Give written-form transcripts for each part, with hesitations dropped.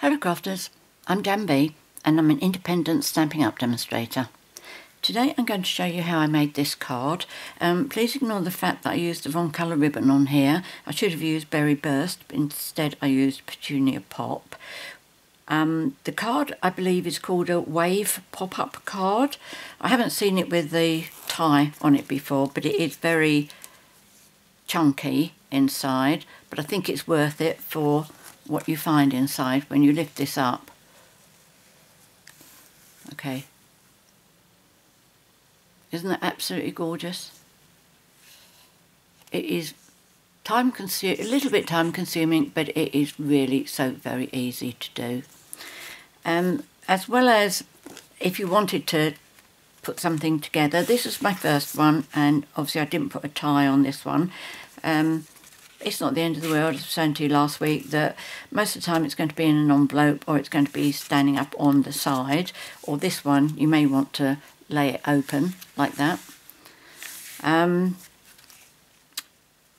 Hello crafters, I'm JanB and I'm an independent Stampin' Up demonstrator. Today I'm going to show you how I made this card. Please ignore the fact that I used the wrong colour ribbon on here. I should have used Berry Burst, but instead I used Petunia Pop. The card I believe is called a Wave pop-up card. I haven't seen it with the tie on it before, but it is very chunky inside, but I think it's worth it for what you find inside when you lift this up. Okay, isn't that absolutely gorgeous? It is a little bit time consuming, but it is really so very easy to do. As well as if you wanted to put something together, this is my first one, and obviously I didn't put a tie on this one. It's not the end of the world. I was saying to you last week that most of the time it's going to be in an envelope, or it's going to be standing up on the side, or this one you may want to lay it open like that. And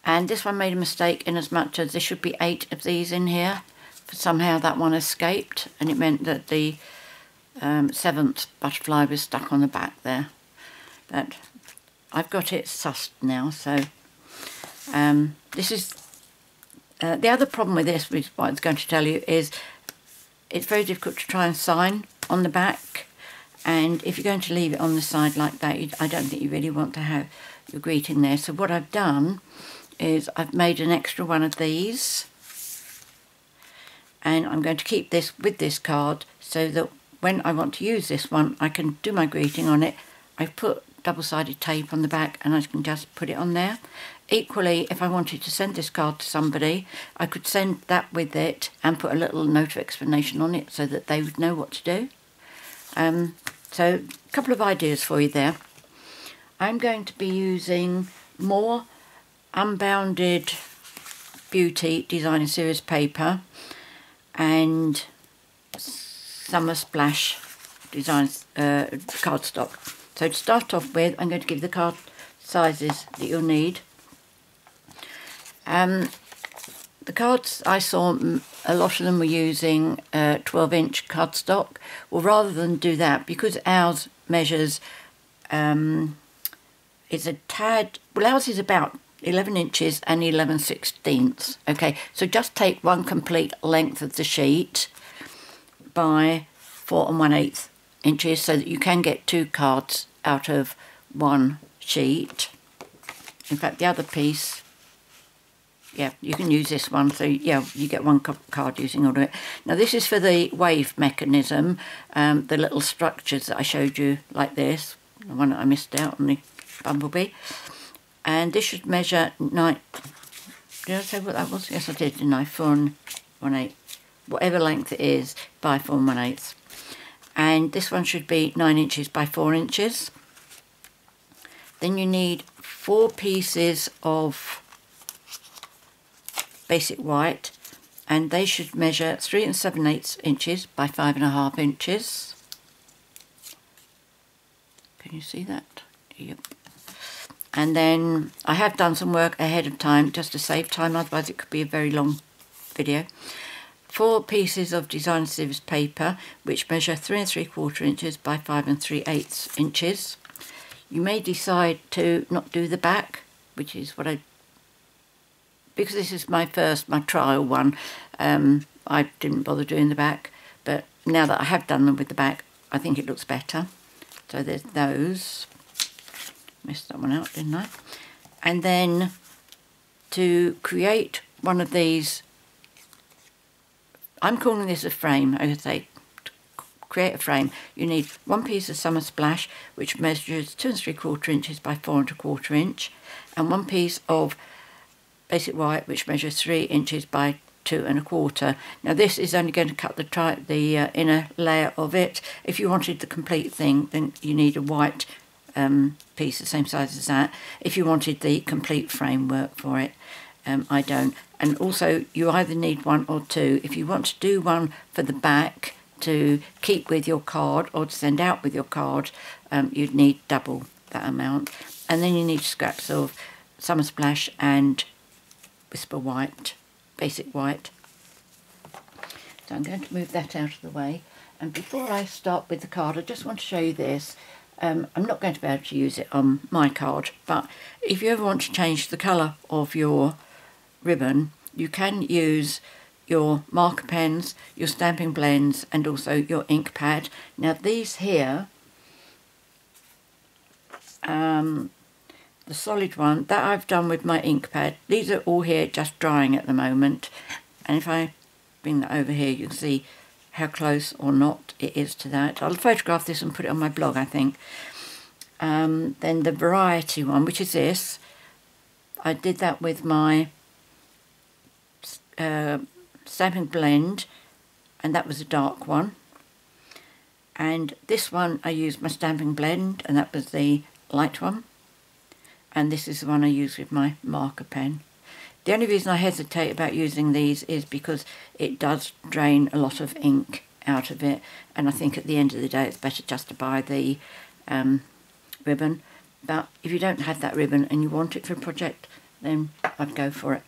this one made a mistake in as much as there should be 8 of these in here, but somehow that one escaped, and it meant that the 7th butterfly was stuck on the back there. But I've got it sussed now, so this is the other problem with this, which what I was going to tell you, is it's very difficult to try and sign on the back, and if you're going to leave it on the side like that, I don't think you really want to have your greeting there. So what I've done is I've made an extra one of these, and I'm going to keep this with this card so that when I want to use this one I can do my greeting on it. I've put double-sided tape on the back and I can just put it on there. Equally, if I wanted to send this card to somebody, I could send that with it and put a little note of explanation on it so that they would know what to do. So a couple of ideas for you there. I'm going to be using more Unbounded Beauty Designer Series paper and Summer Splash Designs cardstock. So to start off with, I'm going to give the card sizes that you'll need. The cards I saw, a lot of them were using 12-inch cardstock. Well, rather than do that, because ours measures, it's a tad, well, ours is about 11 inches and 11/16. Okay, so just take one complete length of the sheet by 4 1/8 inches so that you can get 2 cards out of one sheet. In fact, the other piece, yeah, you can use this one, so yeah, you get one card using all of it. Now this is for the wave mechanism, the little structures that I showed you like this, the one that I missed out on the bumblebee. And this should measure 9, did I say what that was? Yes I did, didn't I? 4 1/8, whatever length it is, by 4 1/8. And this one should be 9 inches by 4 inches. Then you need 4 pieces of basic white, and they should measure 3 7/8 inches by 5 1/2 inches. Can you see that? Yep. And then I have done some work ahead of time just to save time, otherwise it could be a very long video. 4 pieces of Designer Series paper, which measure 3 3/4 inches by 5 3/8 inches. You may decide to not do the back, which is what because this is my trial one, I didn't bother doing the back, but now that I have done them with the back, I think it looks better. So there's those. Missed that one out, didn't I? And then to create one of these, I'm calling this a frame. I would say to create a frame, you need 1 piece of Summer Splash, which measures 2 3/4 inches by 4 1/4 inch, and 1 piece of basic white, which measures 3 inches by 2 1/4. Now this is only going to cut the inner layer of it. If you wanted the complete thing, then you need a white piece the same size as that. If you wanted the complete framework for it, I don't. And also you either need 1 or 2. If you want to do one for the back to keep with your card or to send out with your card, you'd need double that amount. And then you need scraps of Summer Splash and Whisper White, basic white. So I'm going to move that out of the way. And before I start with the card, I just want to show you this. I'm not going to be able to use it on my card, but if you ever want to change the colour of your ribbon, you can use your marker pens, your stamping blends, and also your ink pad. Now these here, the solid one that I've done with my ink pad, these are all here just drying at the moment, and if I bring that over here, you can see how close or not it is to that. I'll photograph this and put it on my blog, I think. Then the variety one, which is this, I did that with my stamping blend, and that was a dark one. And this one I used my stamping blend, and that was the light one. And this is the one I use with my marker pen. The only reason I hesitate about using these is because it does drain a lot of ink out of it, and I think at the end of the day it's better just to buy the ribbon. But if you don't have that ribbon and you want it for a project, then I'd go for it.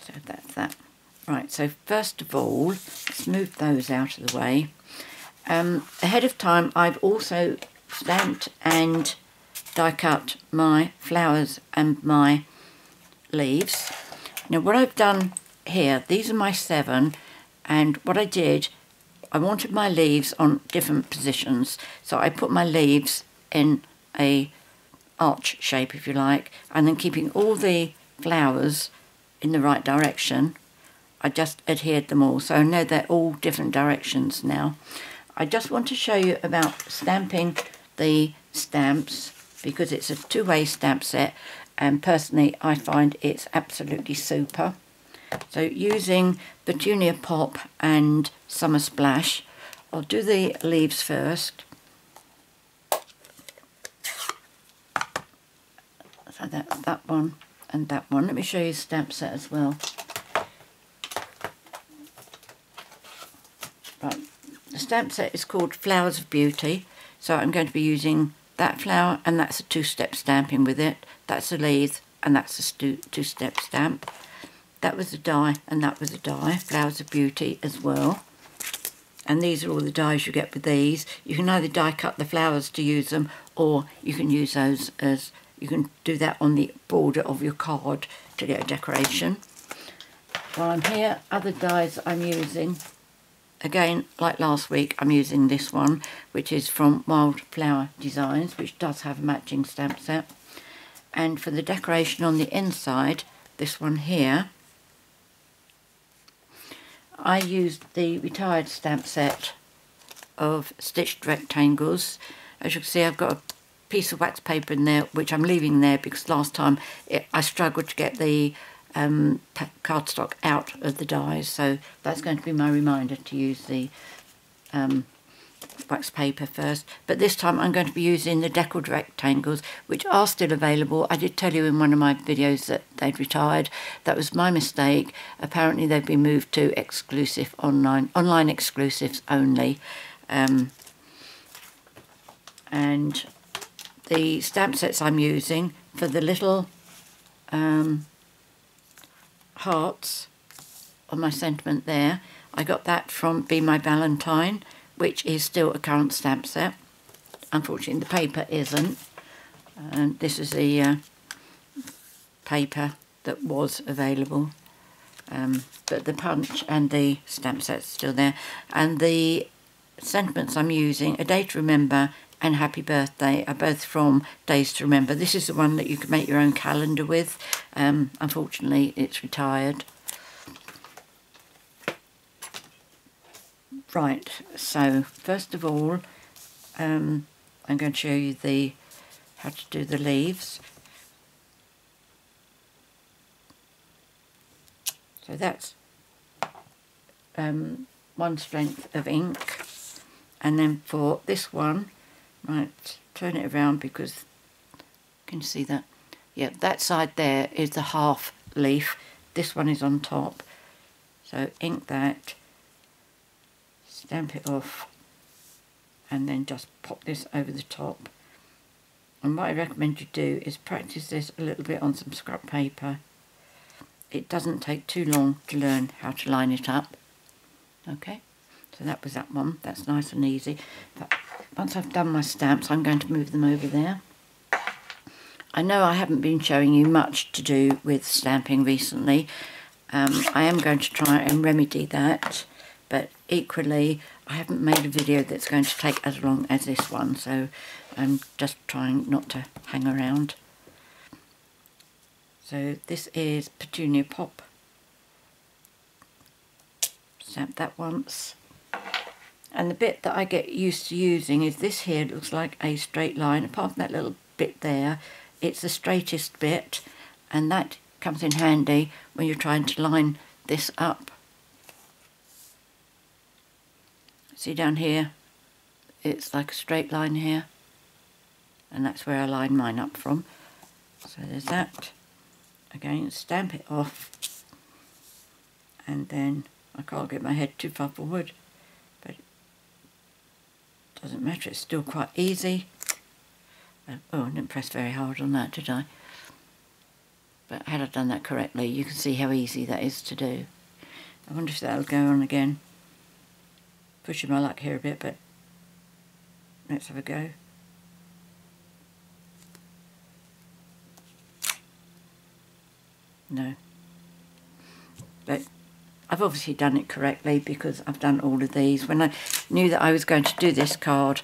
So that's that. Right, so first of all, let's move those out of the way. Ahead of time, I've also stamped and die cut my flowers and my leaves. Now what I've done here, these are my 7, and what I did, I wanted my leaves on different positions, so I put my leaves in a arch shape, if you like, and then keeping all the flowers in the right direction, I just adhered them all, so I know they're all different directions now. I just want to show you about stamping the stamps, because it's a 2-way stamp set, and personally I find it's absolutely super. So using Petunia Pop and Summer Splash, I'll do the leaves first. So that's that one and that one. Let me show you the stamp set as well. Right, the stamp set is called Flowers of Beauty, so I'm going to be using that flower, and that's a 2-step stamping with it. That's a leaf, and that's a 2-step stamp. That was a die, and that was a die. Flowers of Beauty as well. And these are all the dies you get with these. You can either die cut the flowers to use them, or you can use those as, you can do that on the border of your card to get a decoration. While I'm here, other dies I'm using, again, like last week, I'm using this one, which is from Wildflower Designs, which does have a matching stamp set. And for the decoration on the inside, this one here, I used the retired stamp set of stitched rectangles. As you can see, I've got a piece of wax paper in there, which I'm leaving there because last time I struggled to get the cardstock out of the dies, so that's going to be my reminder to use the wax paper first. But this time I'm going to be using the deckled rectangles, which are still available. I did tell you in one of my videos that they'd retired. That was my mistake. Apparently they've been moved to exclusive online exclusives only. And the stamp sets I'm using for the little hearts on my sentiment there, I got that from Be My Valentine, which is still a current stamp set. Unfortunately the paper isn't, and this is the paper that was available, but the punch and the stamp set's still there. And the sentiments I'm using, A Day to Remember and Happy Birthday, are both from Days to Remember. This is the one that you can make your own calendar with. Unfortunately it's retired. Right, so first of all, I'm going to show you how to do the leaves. So that's one strength of ink, and then for this one, right, turn it around because, can you see that? Yeah, that side there is the half leaf, this one is on top. So ink that, stamp it off, and then just pop this over the top. And what I recommend you do is practice this a little bit on some scrap paper. It doesn't take too long to learn how to line it up. Okay, so that was that one. That's nice and easy. But once I've done my stamps, I'm going to move them over there. I know I haven't been showing you much to do with stamping recently. I am going to try and remedy that, but equally I haven't made a video that's going to take as long as this one, so I'm just trying not to hang around. So this is Petunia Pop. Stamp that once. And the bit that I get used to using is this here. It looks like a straight line. Apart from that little bit there, it's the straightest bit, and that comes in handy when you're trying to line this up. See down here, it's like a straight line here, and that's where I line mine up from. So there's that. Again, stamp it off, and then I can't get my head too far forward, but it doesn't matter, it's still quite easy. Oh, I didn't press very hard on that, did I? But had I done that correctly, you can see how easy that is to do. I wonder if that'll go on again. Pushing my luck here a bit, but let's have a go. No. But I've obviously done it correctly because I've done all of these. When I knew that I was going to do this card,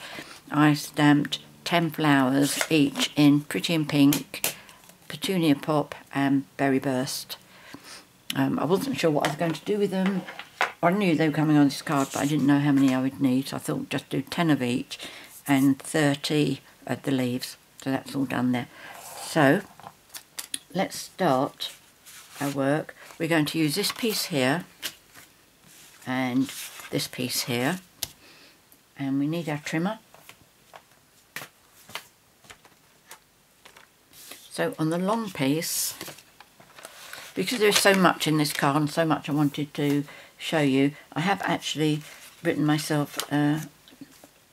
I stamped 10 flowers each in Pretty in Pink, Petunia Pop and Berry Burst. I wasn't sure what I was going to do with them. I knew they were coming on this card, but I didn't know how many I would need, so I thought just do 10 of each and 30 of the leaves. So that's all done there. So let's start our work. We're going to use this piece here and this piece here, and we need our trimmer. So on the long piece, because there's so much in this card and so much I wanted to show you, I have actually written myself a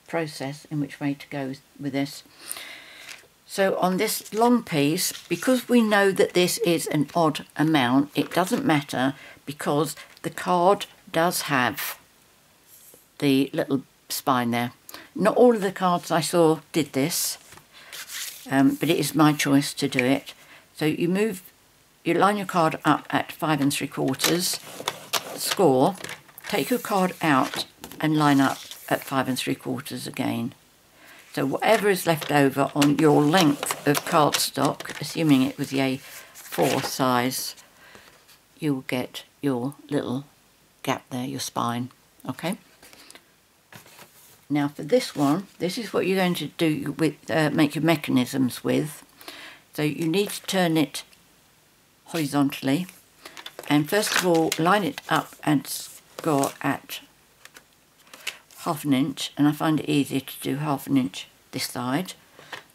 process in which way to go with this. So on this long piece, because we know that this is an odd amount, it doesn't matter because the card does have the little spine there. Not all of the cards I saw did this, but it is my choice to do it. So you line your card up at 5 3/4, score, take your card out and line up at 5 3/4 again. So whatever is left over on your length of cardstock, assuming it was the A4 size, you'll get your little gap there, your spine, okay? Now for this one, this is what you're going to do with, make your mechanisms with. So you need to turn it horizontally, and first of all line it up and score at 1/2 inch, and I find it easier to do 1/2 inch this side.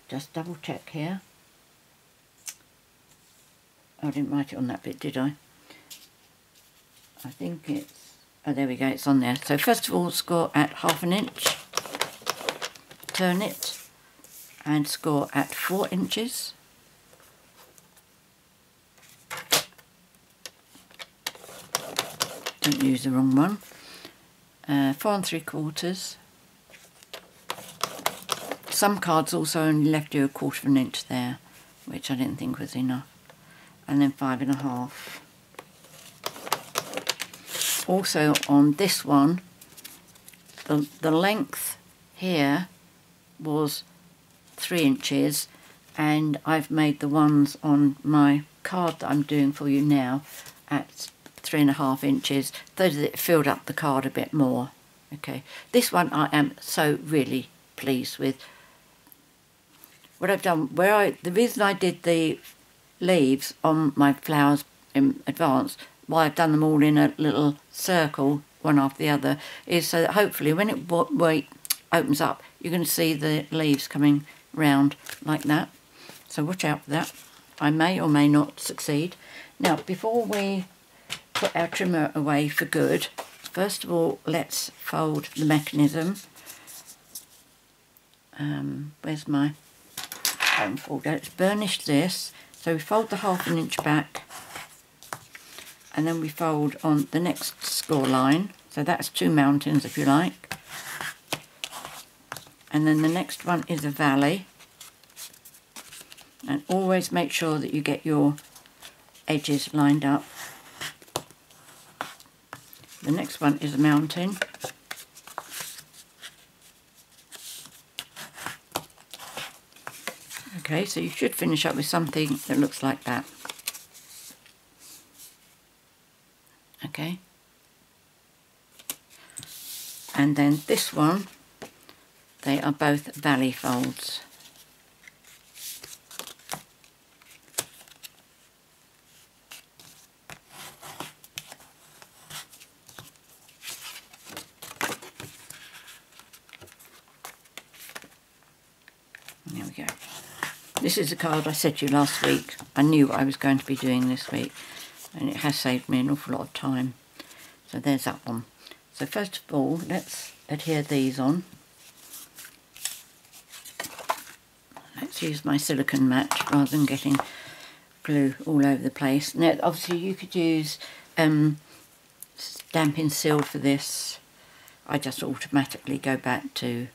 Just double check here. Oh, I didn't write it on that bit, did I? I think it's, oh there we go, it's on there. So first of all score at 1/2 inch, turn it and score at 4 inches. Don't use the wrong one. 4 3/4. Some cards also only left you 1/4 inch there, which I didn't think was enough. And then 5 1/2. Also on this one, the length here was 3 inches, and I've made the ones on my card that I'm doing for you now at 3 1/2 inches, so that it filled up the card a bit more. Okay, this one I am so really pleased with. What I've done, the reason I did the leaves on my flowers in advance, why I've done them all in a little circle, one after the other, is so that hopefully when it opens up, you're going to see the leaves coming round like that. So watch out for that. I may or may not succeed. Now, before we put our trimmer away for good, first of all, let's fold the mechanism. Where's my home folder? Let's burnish this. So we fold the 1/2 inch back, and then we fold on the next score line So that's 2 mountains, if you like. And then the next one is a valley. And always make sure that you get your edges lined up. The next one is a mountain. Okay, so you should finish up with something that looks like that. Okay. And then this one, they are both valley folds. There we go. This is a card I said to you last week. I knew what I was going to be doing this week, and it has saved me an awful lot of time. So there's that one. So first of all, let's adhere these on. Let's use my silicone mat rather than getting glue all over the place. Now, obviously you could use Stampin' Seal for this. I just automatically go back to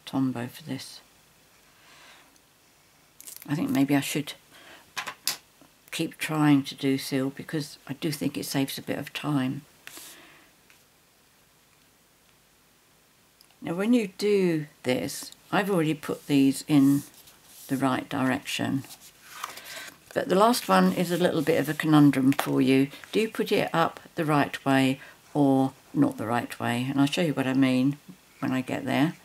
Tombow for this. I think maybe I should keep trying to do seal because I do think it saves a bit of time. Now when you do this, I've already put these in the right direction. But the last one is a little bit of a conundrum for you. Do you put it up the right way or not the right way? And I'll show you what I mean when I get there.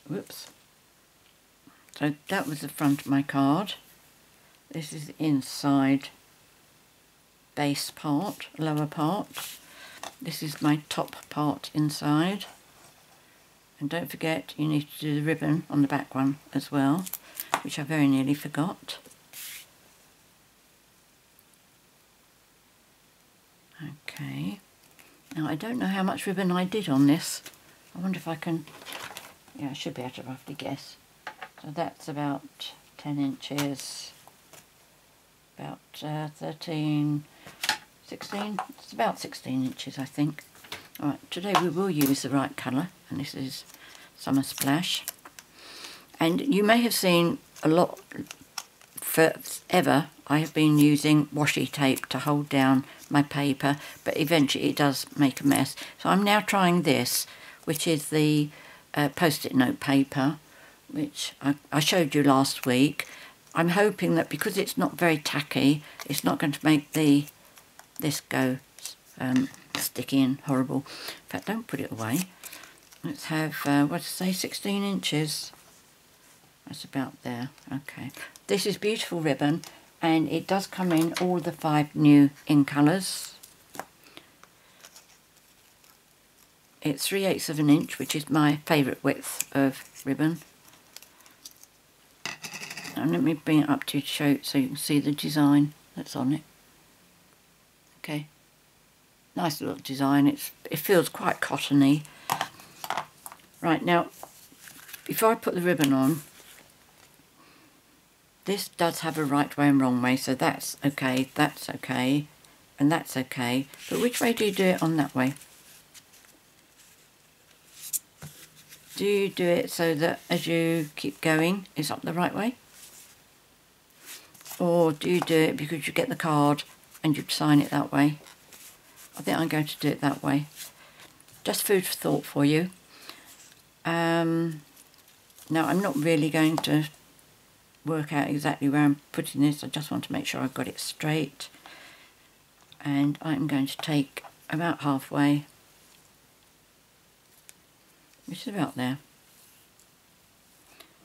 Whoops. So that was the front of my card. This is the inside base part, lower part. This is my top part inside. And don't forget, you need to do the ribbon on the back one as well, which I very nearly forgot. Okay. Now I don't know how much ribbon I did on this. I wonder if I can, yeah, I should be able to roughly guess. So that's about 10 inches, about 13, 16, it's about 16 inches I think. Alright, today we will use the right colour, and this is Summer Splash. And you may have seen a lot, forever I have been using washi tape to hold down my paper, but eventually it does make a mess. So I'm now trying this, which is the post-it note paper, which I showed you last week. I'm hoping that because it's not very tacky, it's not going to make this go sticky and horrible. In fact, don't put it away. Let's have, what to say, 16 inches. That's about there. Okay. This is beautiful ribbon, and it does come in all the 5 new in colours. It's 3/8 of an inch, which is my favourite width of ribbon. And let me bring it up to you to show so you can see the design that's on it. Okay, nice little design. It feels quite cottony. Right, now before I put the ribbon on, this does have a right way and wrong way, so that's okay, and that's okay. But which way do you do it on that way? Do you do it so that as you keep going, it's up the right way? Or do you do it because you get the card and you sign it that way? I think I'm going to do it that way. Just food for thought for you. Now I'm not really going to work out exactly where I'm putting this. I just want to make sure I've got it straight. And I'm going to take about halfway, which is about there.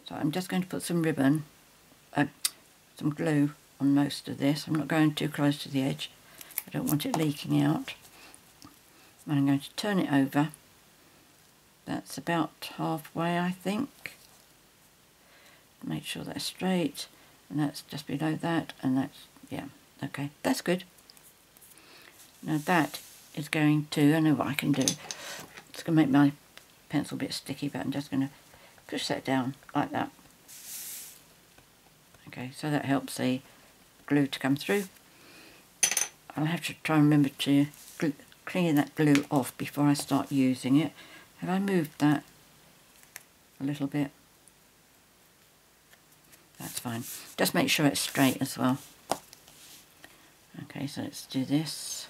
So I'm just going to put some ribbon, some glue on most of this. I'm not going too close to the edge. I don't want it leaking out. And I'm going to turn it over. That's about halfway, I think. Make sure that's straight, and that's just below that, and that's, yeah, okay, that's good. Now that is going to, I know what I can do. It's going to make my pencil a bit sticky, but I'm just going to push that down like that. Okay, so that helps the glue to come through. I'll have to try and remember to clean that glue off before I start using it. Have I moved that a little bit? That's fine. Just make sure it's straight as well. Okay, so let's do this.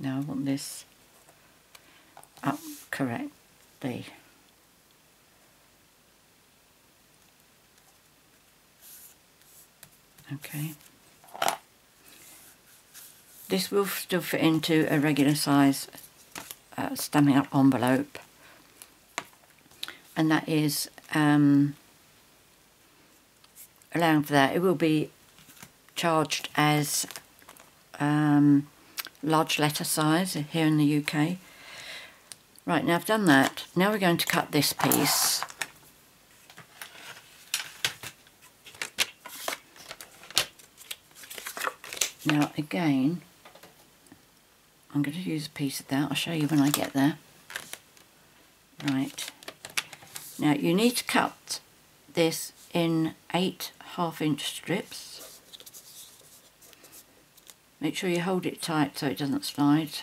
Now I want this up correctly. Okay. This will still fit into a regular size Stampin' Up envelope, and that is allowing for that. It will be charged as large letter size here in the UK. Right, now I've done that. Now we're going to cut this piece. Now again, I'm going to use a piece of that. I'll show you when I get there. Right. Now you need to cut this in 8 half-inch strips. Make sure you hold it tight so it doesn't slide.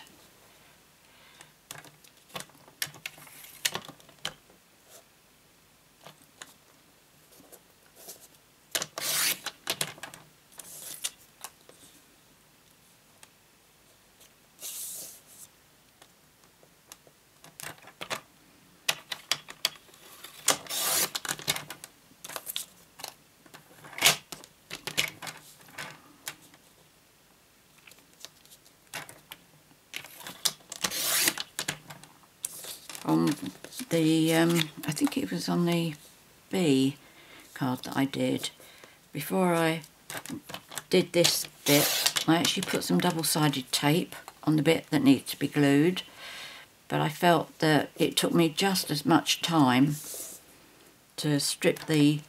On the, I think it was on the B card that I did, before I did this bit, I actually put some double-sided tape on the bit that needs to be glued, but I felt that it took me just as much time to strip the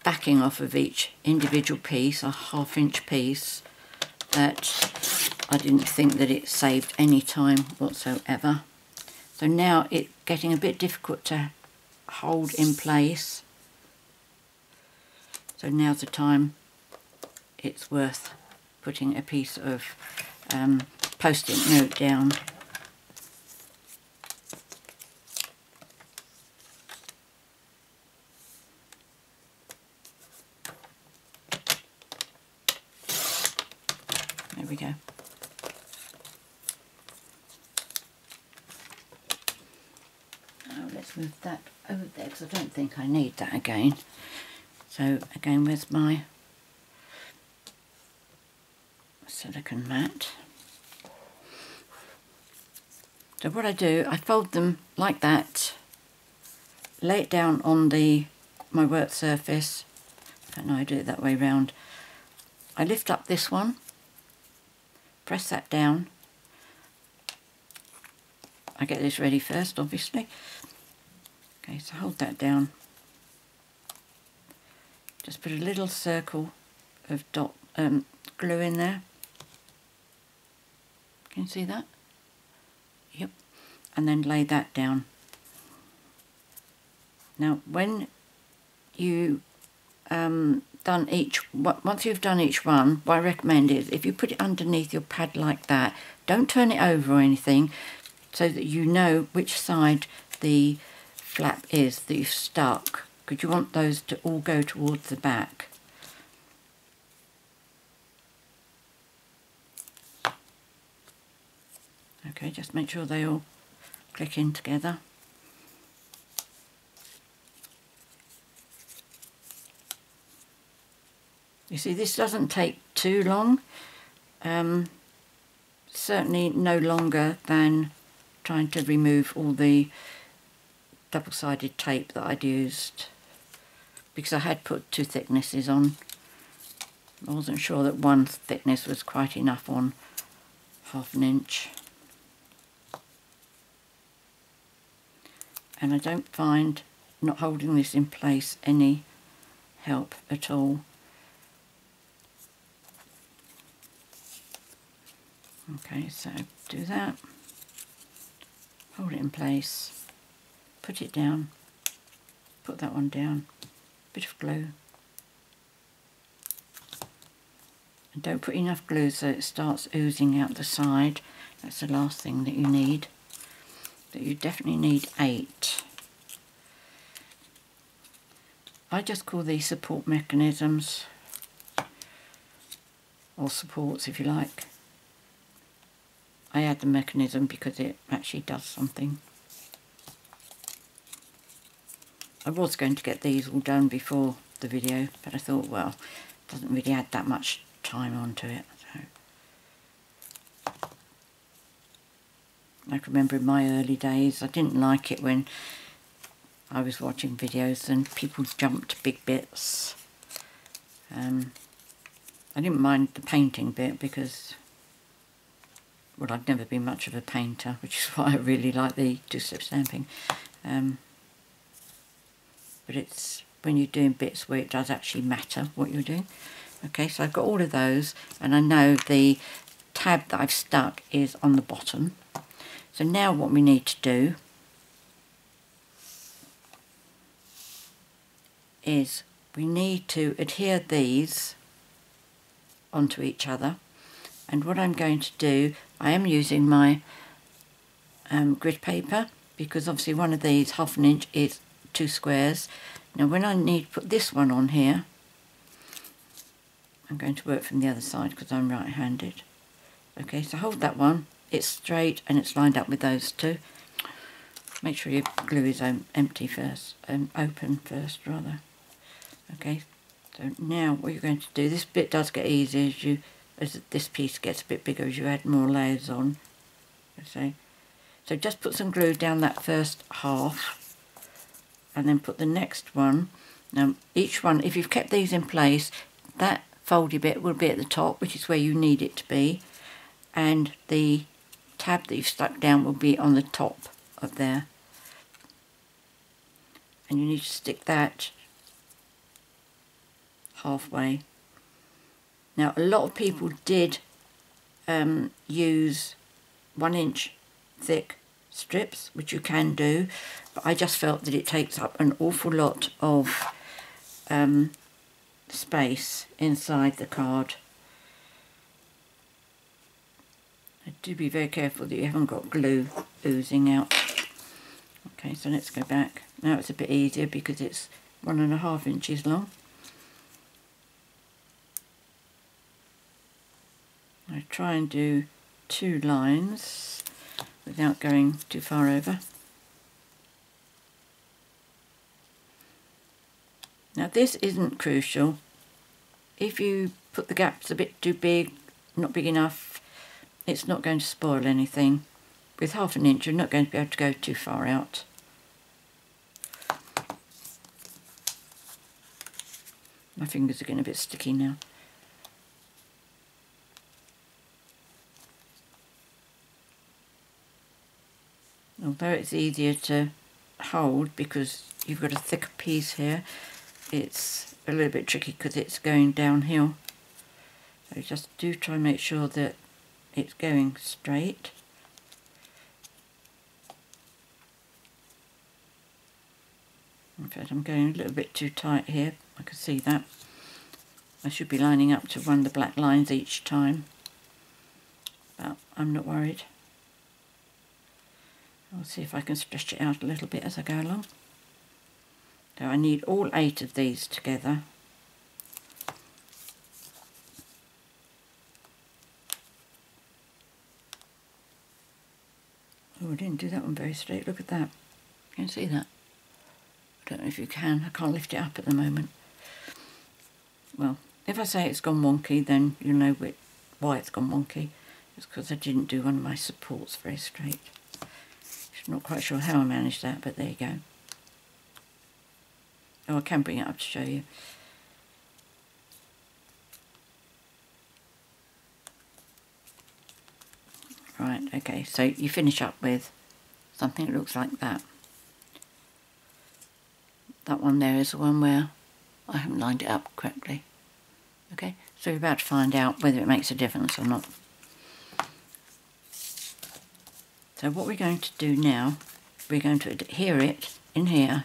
backing off of each individual piece, a half-inch piece, that I didn't think that it saved any time whatsoever. So now it's getting a bit difficult to hold in place. So now's the time it's worth putting a piece of post-it note down. There we go. Let's move that over there because I don't think I need that again. So again, where's my silicone mat? So what I do, I fold them like that, lay it down on my work surface. I don't know, I do it that way round. I lift up this one, press that down. I get this ready first, obviously. Okay, so hold that down. Just put a little circle of glue in there. Can you see that? Yep. And then lay that down. Now, when you once you've done each one, what I recommend is if you put it underneath your pad like that, don't turn it over or anything, so that you know which side the flap is that you've stuck, because you want those to all go towards the back. Okay, just make sure they all click in together. You see, this doesn't take too long, certainly no longer than trying to remove all the double-sided tape that I'd used, because I had put 2 thicknesses on. I wasn't sure that one thickness was quite enough on ½ inch. And I don't find not holding this in place any help at all. Okay, so do that, hold it in place, put it down, put that one down, bit of glue, And don't put enough glue so it starts oozing out the side. That's the last thing that you need. But you definitely need 8. I just call these support mechanisms, or supports if you like. I add the mechanism because it actually does something. I was going to get these all done before the video, but I thought, well, it doesn't really add that much time onto it. So I can remember in my early days, I didn't like it when I was watching videos and people jumped big bits. I didn't mind the painting bit because, well, I've never been much of a painter, which is why I really like the two-step stamping. But it's when you're doing bits where it does actually matter what you're doing. Okay, so I've got all of those, and I know the tab that I've stuck is on the bottom. So now what we need to do is we need to adhere these onto each other. And what I'm going to do, I am using my grid paper, because obviously one of these 1/2 inch is 2 squares. Now when I need to put this one on here, I'm going to work from the other side because I'm right-handed. Okay, so hold that one, it's straight and it's lined up with those two. Make sure your glue is empty first, open first rather. Okay, so now what you're going to do, this bit does get easier as this piece gets a bit bigger as you add more layers on. So just put some glue down that first half and then put the next one. Now each one, if you've kept these in place, that foldy bit will be at the top, which is where you need it to be, and the tab that you've stuck down will be on the top of there. And you need to stick that halfway. Now a lot of people did use 1 inch thick strips, which you can do, but I just felt that it takes up an awful lot of space inside the card. Do be very careful that you haven't got glue oozing out. Okay, so let's go back. Now it's a bit easier because it's 1.5 inches long. I try and do 2 lines without going too far over. Now this isn't crucial. If you put the gaps a bit too big, not big enough, it's not going to spoil anything. With 1/2 inch you're not going to be able to go too far out. My fingers are getting a bit sticky now. Although it's easier to hold because you've got a thicker piece here, it's a little bit tricky because it's going downhill. So just do try and make sure that it's going straight. In fact, I'm going a little bit too tight here. I can see that. I should be lining up to one of the black lines each time, but I'm not worried. I'll see if I can stretch it out a little bit as I go along. So I need all 8 of these together. Oh, I didn't do that one very straight. Look at that. Can you see that? I don't know if you can. I can't lift it up at the moment. Well, if I say it's gone wonky, then you'll know why it's gone wonky. It's because I didn't do one of my supports very straight. I'm not quite sure how I managed that, but there you go. Oh, I can bring it up to show you. Right, okay, so you finish up with something that looks like that. That one there is the one where I haven't lined it up correctly. Okay, so we're about to find out whether it makes a difference or not. So what we're going to do now, we're going to adhere it in here.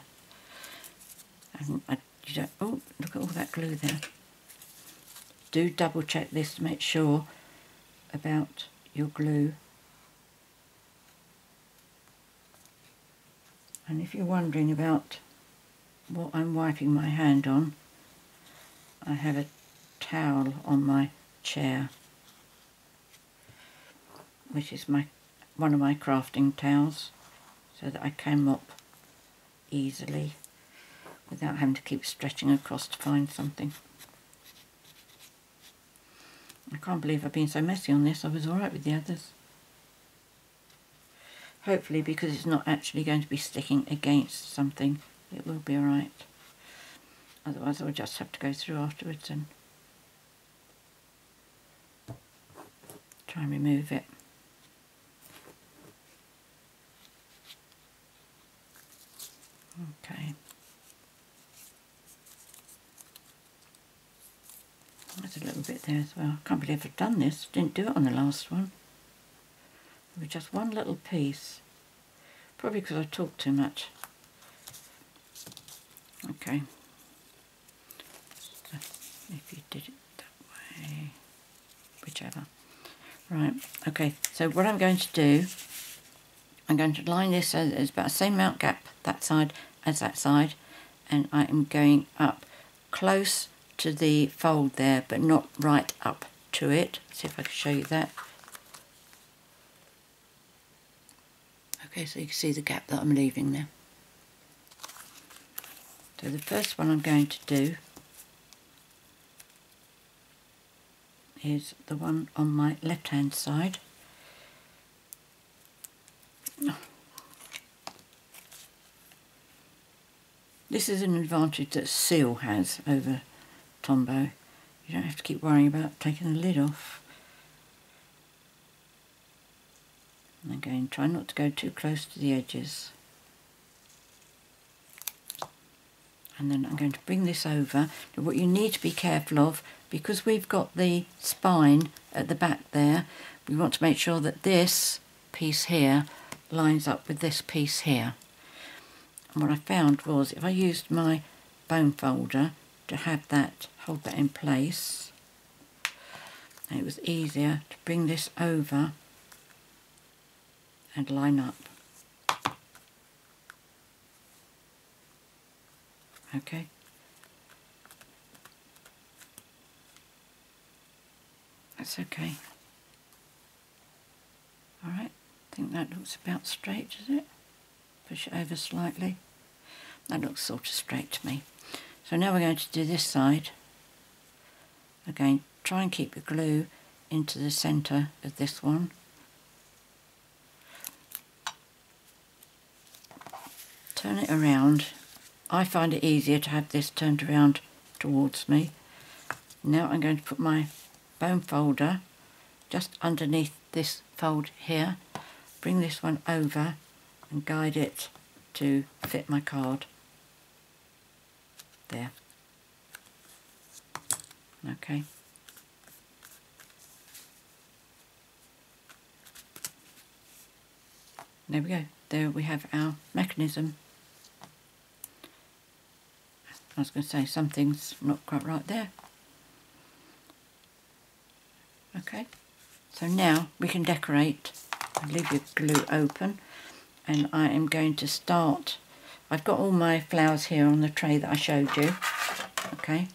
And oh, look at all that glue there. do double check this to make sure about your glue. And if you're wondering about what I'm wiping my hand on, I have a towel on my chair, which is one of my crafting towels, so that I can mop easily without having to keep stretching across to find something. I can't believe I've been so messy on this. I was alright with the others. Hopefully, because it's not actually going to be sticking against something, it will be alright. Otherwise I'll just have to go through afterwards and try and remove it. Okay. There's a little bit there as well. I can't believe I've done this. Didn't do it on the last one. With just one little piece. Probably because I talk too much. Okay. So if you did it that way, whichever. Right, okay, so what I'm going to do, I'm going to line this so there's about the same amount gap that side as that side, and I am going up close to the fold there, but not right up to it. Let's see if I can show you that. Okay, so you can see the gap that I'm leaving there. So the first one I'm going to do is the one on my left hand side. This is an advantage that Seal has over Tombow. You don't have to keep worrying about taking the lid off. And again, try not to go too close to the edges. And then I'm going to bring this over. Now, what you need to be careful of, because we've got the spine at the back there, we want to make sure that this piece here lines up with this piece here. And what I found was if I used my bone folder to have that, hold that in place, and it was easier to bring this over and line up. Okay. That's okay. Alright, I think that looks about straight, does it? Push it over slightly. That looks sort of straight to me. So now we're going to do this side. Again, try and keep your glue into the centre of this one. Turn it around. I find it easier to have this turned around towards me. Now I'm going to put my bone folder just underneath this fold here. Bring this one over and guide it to fit my card. There. Okay. There we go. There we have our mechanism. I was going to say something's not quite right there. Okay. So now we can decorate. I'll leave your glue open, and I am going to start. I've got all my flowers here on the tray that I showed you. Okay.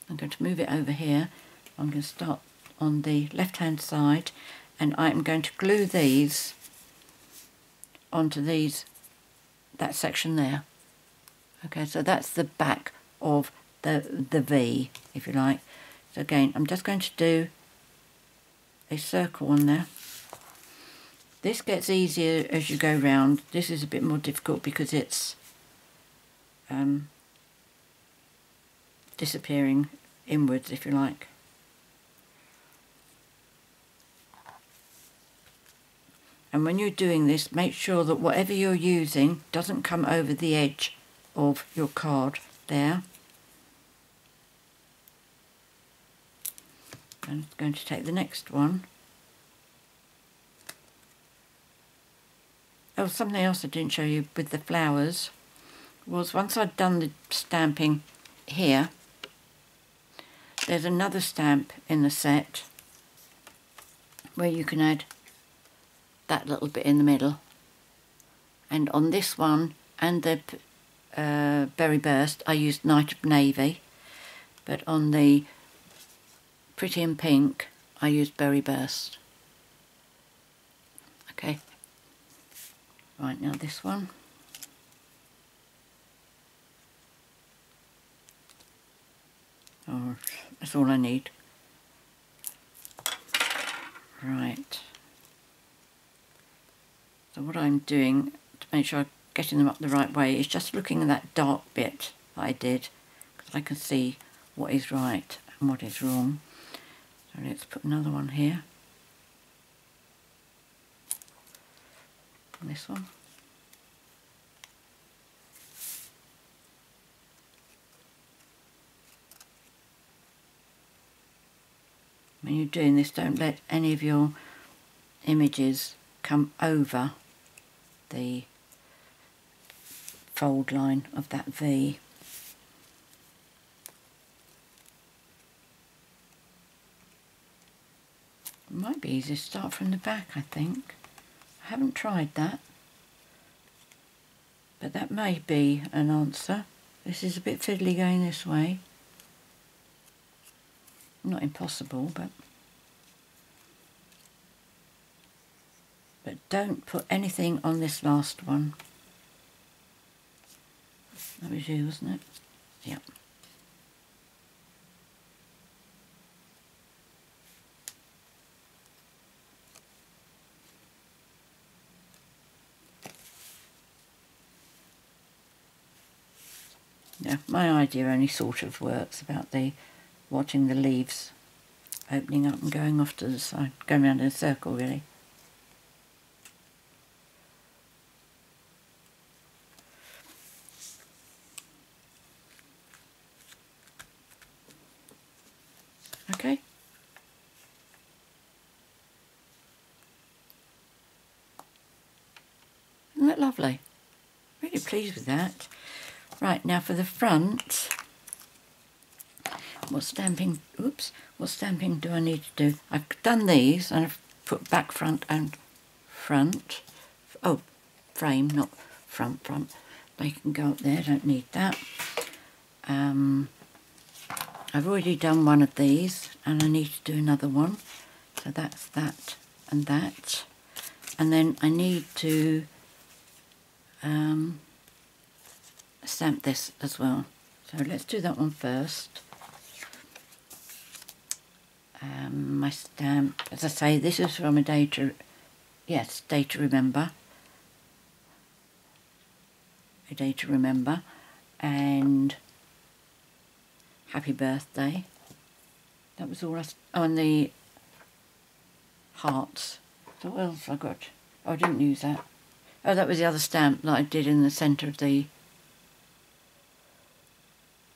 I'm going to move it over here. I'm going to start on the left hand side, and I'm going to glue these onto that section there. Okay, so that's the back of the V, if you like. So again, I'm just going to do a circle on there. This gets easier as you go round. This is a bit more difficult because it's disappearing inwards, if you like. And when you're doing this, make sure that whatever you're using doesn't come over the edge of your card there. I'm going to take the next one. Oh, something else I didn't show you with the flowers was once I'd done the stamping here, there's another stamp in the set where you can add that little bit in the middle. And on this one and the Berry Burst I used Night of Navy, but on the Pretty in Pink I used Berry Burst. Okay, right, now this one. Oh, that's all I need. Right. So what I'm doing to make sure I'm getting them up the right way is just looking at that dark bit that I did, because I can see what is right and what is wrong. So let's put another one here. And this one. When you're doing this, don't let any of your images come over the fold line of that V. It might be easier to start from the back, I think. I haven't tried that, but that may be an answer. This is a bit fiddly going this way. Not impossible, but don't put anything on this last one. That was you, wasn't it? Yep. Yeah, my idea only sort of works about the watching the leaves opening up and going off to the side, going around in a circle really. Okay. Isn't that lovely? Really pleased with that. Right, now for the front, what stamping do I need to do? I've done these and I've put back, front and front. Oh, frame, not front. They can go up there, don't need that. I've already done one of these and I need to do another one. So that's that and that. And then I need to stamp this as well. So let's do that one first. My stamp, as I say, this is from a Day to Remember. A Day to Remember and Happy Birthday. That was all and the hearts. So what else I got? Oh, I didn't use that. Oh, that was the other stamp that I did in the centre of the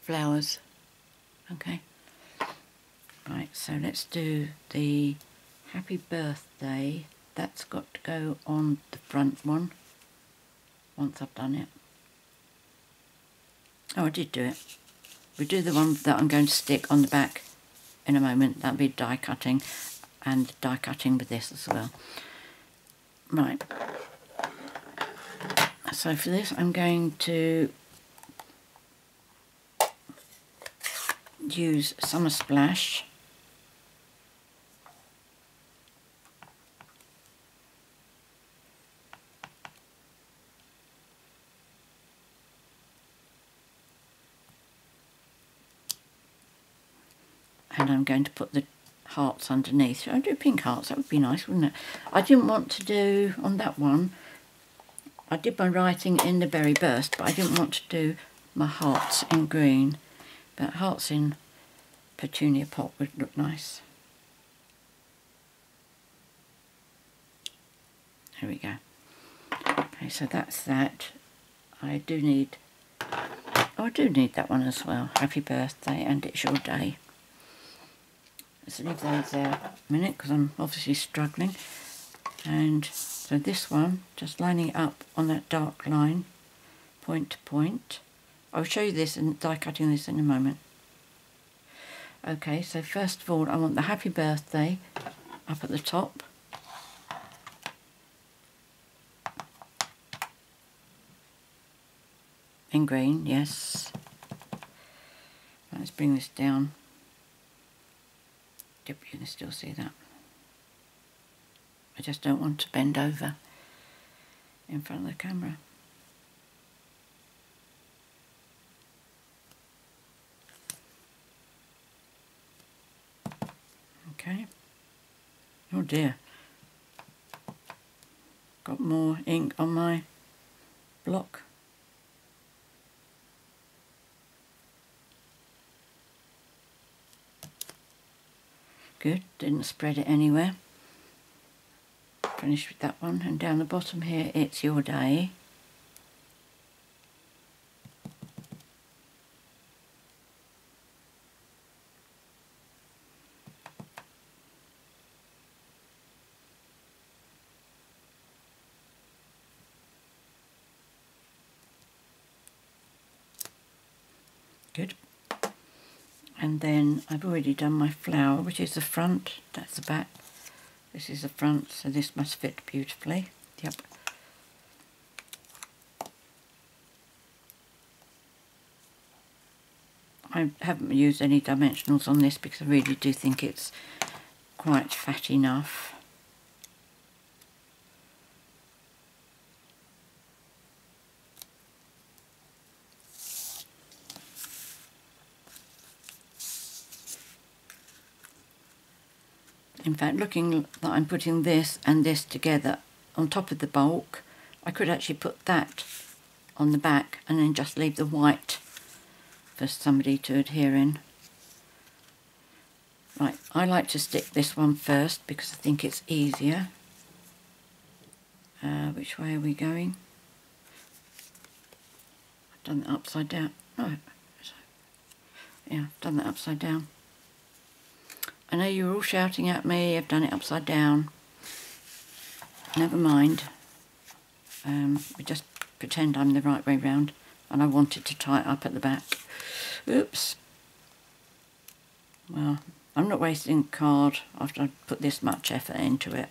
flowers. Okay. Right, so let's do the Happy Birthday. That's got to go on the front one once I've done it. Oh, I did do it. We'll do the one that I'm going to stick on the back in a moment. That'll be die cutting, and die cutting with this as well. Right. So for this I'm going to use Summer Splash. And I'm going to put the hearts underneath. Should I do pink hearts? That would be nice, wouldn't it? I didn't want to do, on that one, I did my writing in the Berry Burst, but I didn't want to do my hearts in green. But hearts in Petunia Pot would look nice. There we go. Okay, so that's that. I do need that one as well. Happy Birthday and It's Your Day. Let's leave those there a minute because I'm obviously struggling. And so this one, just lining it up on that dark line, point to point. I'll show you this and die cutting this in a moment. Okay, so first of all I want the happy birthday up at the top. In green, yes. Let's bring this down. Yep, you can still see that. I just don't want to bend over in front of the camera. Okay. Oh dear. Got more ink on my block. Good, didn't spread it anywhere. Finished with that one, and down the bottom here it's your day. Good. And then I've already done my flower, which is the front, that's the back. This is the front, so this must fit beautifully. Yep. I haven't used any dimensionals on this because I really do think it's quite fat enough. In fact, looking that I'm putting this and this together on top of the bulk, I could actually put that on the back and then just leave the white for somebody to adhere in. Right, I like to stick this one first because I think it's easier. Which way are we going? I've done that upside down. No, yeah, I've done that upside down. I know you were all shouting at me, I've done it upside down. Never mind. We just pretend I'm the right way round, and I wanted to tie it up at the back. Oops. Well, I'm not wasting card after I put this much effort into it.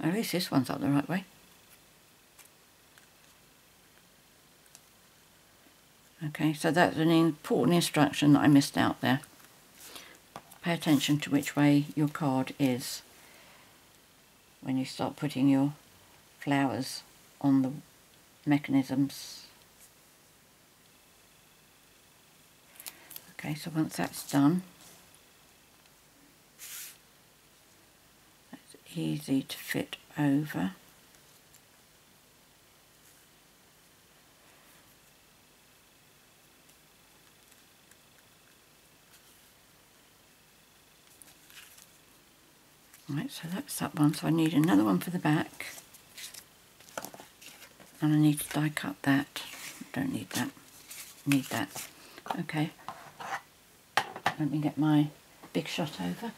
At least this one's up the right way. Okay, so that's an important instruction that I missed out there. Pay attention to which way your card is when you start putting your flowers on the mechanisms. Okay, so once that's done, that's easy to fit over. Right, so that's that one. So I need another one for the back. And I need to die cut that. Don't need that. Need that. Okay. Let me get my big shot over.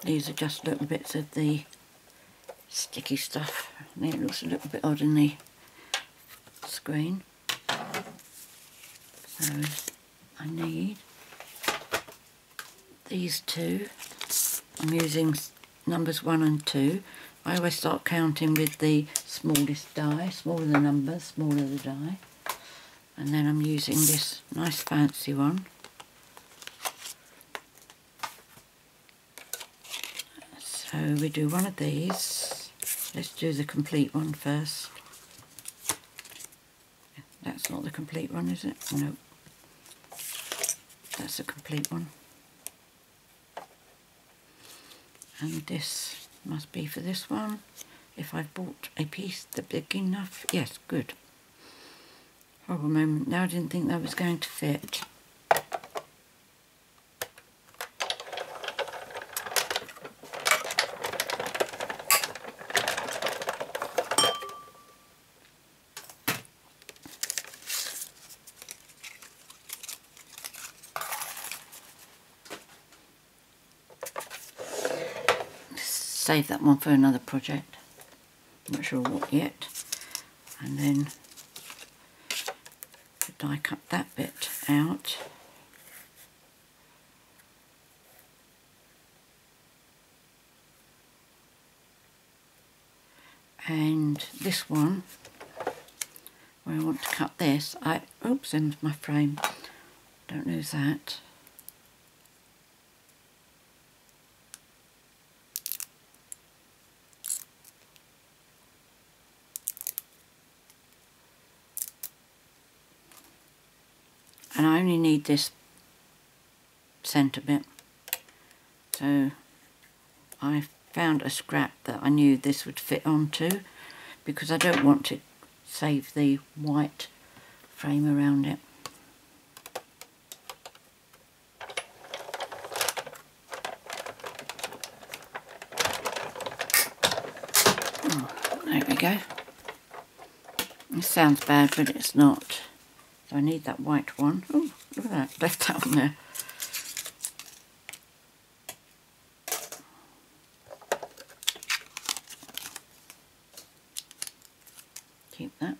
These are just little bits of the sticky stuff. It looks a little bit odd in the screen. So I need these two. I'm using numbers 1 and 2. I always start counting with the smallest die. Smaller the number, smaller the die. And then I'm using this nice fancy one. So we do one of these. Let's do the complete one first. That's not the complete one, is it? No. That's a complete one. And this must be for this one. If I've bought a piece that's big enough. Yes, good. Horrible moment. Now I didn't think that was going to fit. save that one for another project. I'm not sure what yet. And then die cut that bit out. And this one, where I want to cut this, oops, there's my frame. Don't lose that. And I only need this centre bit. So I found a scrap that I knew this would fit onto, because I don't want to save the white frame around it. Oh, there we go. This sounds bad, but it's not. So I need that white one. Oh, look at that, left that on there. Keep that.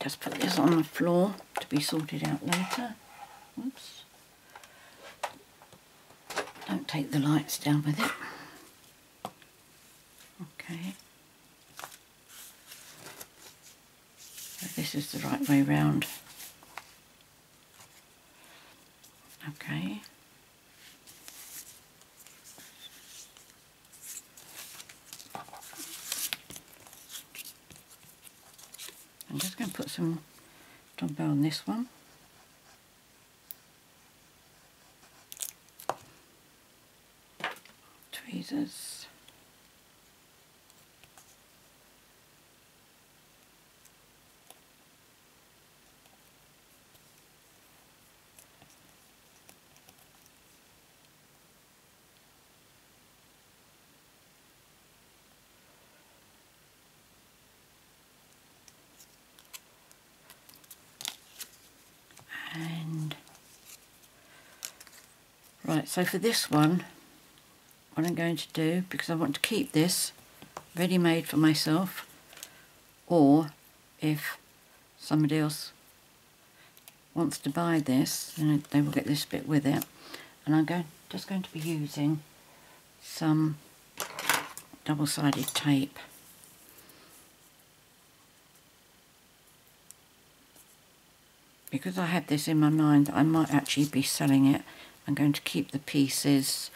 Just put this on the floor to be sorted out later. Whoops. Don't take the lights down with it. Okay. So this is the right way round. Okay. I'm just going to put some JanB on this one. Tweezers. And right, so for this one, what I'm going to do, because I want to keep this ready-made for myself, or if somebody else wants to buy this, then they will get this bit with it. And I'm just going to be using some double-sided tape. Because I had this in my mind that I might actually be selling it, I'm going to keep the pieces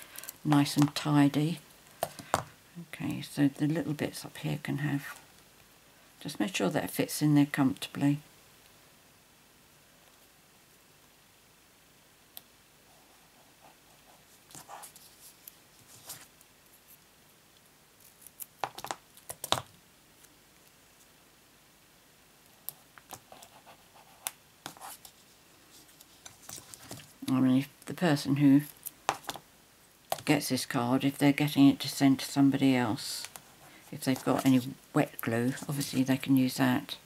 nice and tidy. Okay, so the little bits up here can have, just make sure that it fits in there comfortably. I mean, if the person who gets this card, if they're getting it to send to somebody else, if they've got any wet glue, obviously they can use that.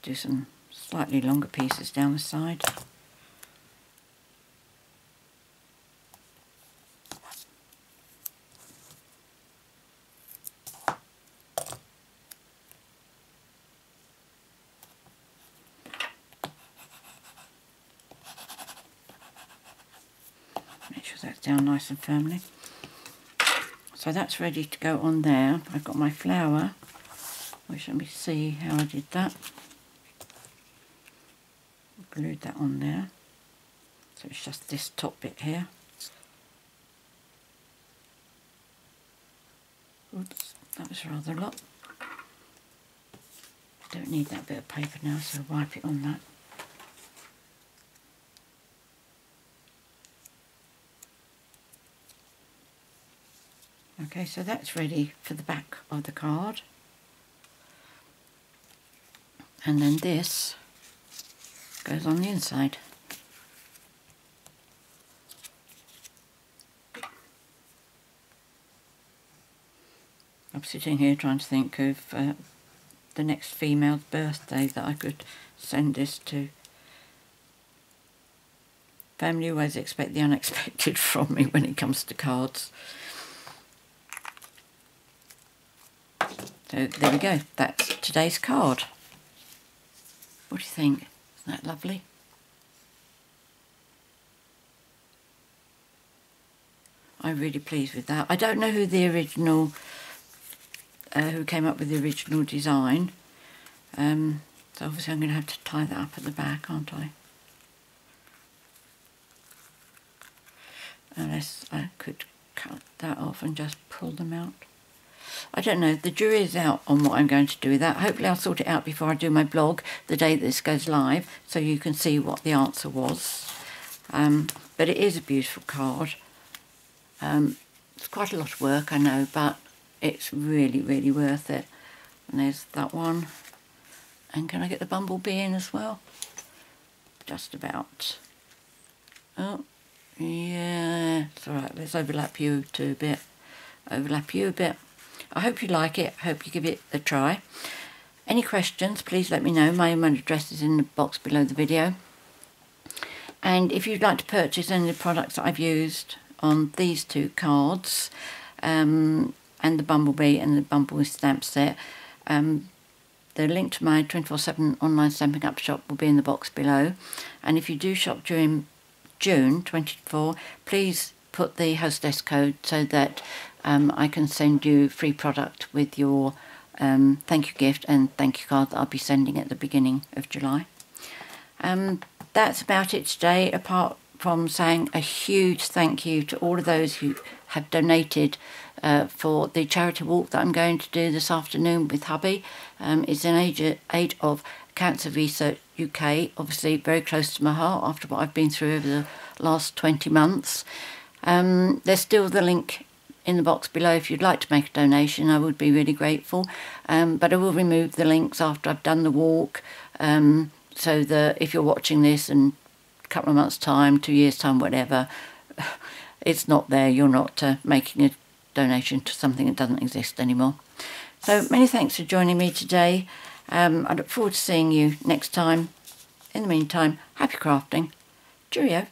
Do some slightly longer pieces down the side. Make sure that's down nice and firmly. So that's ready to go on there. I've got my flower, which, let me see how I did that. Glued that on there. So it's just this top bit here. Oops, that was rather a lot. Don't need that bit of paper now, so I'll wipe it on that. Okay, so that's ready for the back of the card. And then this goes on the inside. I'm sitting here trying to think of the next female's birthday that I could send this to. Family always expect the unexpected from me when it comes to cards. So there we go, that's today's card. What do you think? Isn't that lovely? I'm really pleased with that. I don't know who the original, who came up with the original design. So obviously I'm going to have to tie that up at the back, aren't I? Unless I could cut that off and just pull them out. I don't know, the jury is out on what I'm going to do with that. Hopefully I'll sort it out before I do my blog the day that this goes live, so you can see what the answer was. But it is a beautiful card. It's quite a lot of work, I know, but it's really, really worth it. And there's that one. And can I get the bumblebee in as well? Just about. Oh, yeah, it's alright. Let's overlap you two a bit. Overlap you a bit. I hope you like it. I hope you give it a try. Any questions, please let me know. My email address is in the box below the video. And if you'd like to purchase any of the products that I've used on these two cards, and the bumblebee and the bumblebee stamp set, the link to my 24/7 online Stampin' Up shop will be in the box below. And if you do shop during June 24, please put the hostess code so that I can send you free product with your thank you gift and thank you card that I'll be sending at the beginning of July. That's about it today, apart from saying a huge thank you to all of those who have donated for the charity walk that I'm going to do this afternoon with hubby. It's in aid of Cancer Research UK, obviously very close to my heart after what I've been through over the last 20 months. There's still the link in the box below if you'd like to make a donation. I would be really grateful, but I will remove the links after I've done the walk, so that if you're watching this in a couple of months time, 2 years time, whatever, it's not there. You're not making a donation to something that doesn't exist anymore. So many thanks for joining me today. I look forward to seeing you next time. In the meantime, happy crafting. Cheerio.